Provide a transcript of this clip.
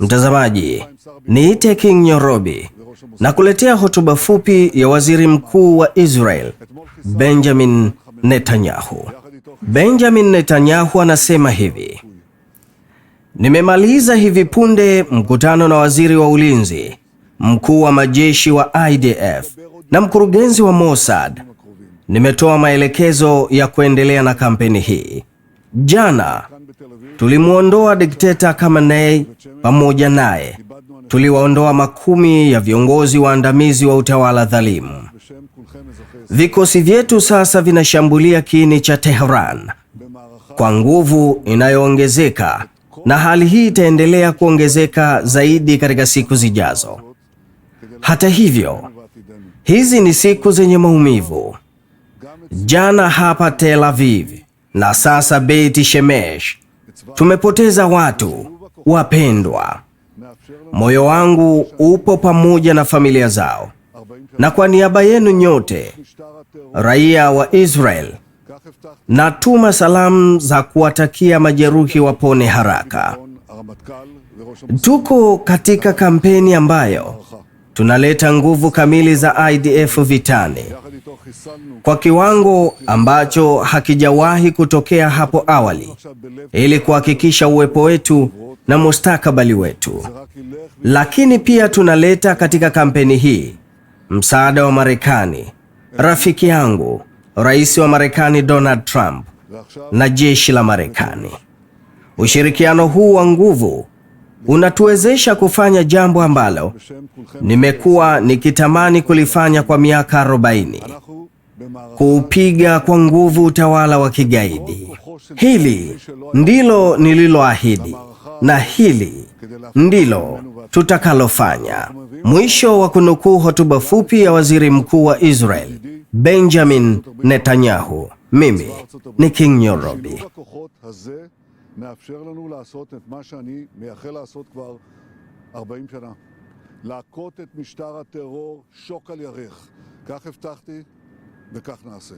Mtazamaji, niite King Nyorobi na kuletea hotuba fupi ya Waziri Mkuu wa Israel, Benjamin Netanyahu. Benjamin Netanyahu anasema hivi: nimemaliza hivi punde mkutano na waziri wa ulinzi, mkuu wa majeshi wa IDF na mkurugenzi wa Mossad. Nimetoa maelekezo ya kuendelea na kampeni hii. Jana tulimuondoa dikteta Khamenei, pamoja naye tuliwaondoa makumi ya viongozi waandamizi wa utawala dhalimu. Vikosi vyetu sasa vinashambulia kiini cha Tehran kwa nguvu inayoongezeka, na hali hii itaendelea kuongezeka zaidi katika siku zijazo. Hata hivyo, hizi ni siku zenye maumivu. Jana hapa Tel Aviv na sasa Beit Shemesh tumepoteza watu wapendwa. Moyo wangu upo pamoja na familia zao, na kwa niaba yenu nyote raia wa Israel, natuma salamu za kuwatakia majeruhi wapone haraka. Tuko katika kampeni ambayo tunaleta nguvu kamili za IDF vitani kwa kiwango ambacho hakijawahi kutokea hapo awali, ili kuhakikisha uwepo wetu na mustakabali wetu. Lakini pia tunaleta katika kampeni hii msaada wa Marekani, rafiki yangu, Rais wa Marekani Donald Trump, na jeshi la Marekani. Ushirikiano huu wa nguvu unatuwezesha kufanya jambo ambalo nimekuwa nikitamani kulifanya kwa miaka 40: kuupiga kwa nguvu utawala wa kigaidi. Hili ndilo nililoahidi na hili ndilo tutakalofanya. Mwisho wa kunukuu hotuba fupi ya Waziri Mkuu wa Israel, Benjamin Netanyahu. Mimi ni King Nyorobi. מאפשר לנו לעשות את מה שאני מייחל לעשות כבר 40 שנה. להכות את משטר הטרור שוק על ירך. כך הבטחתי וכך נעשה.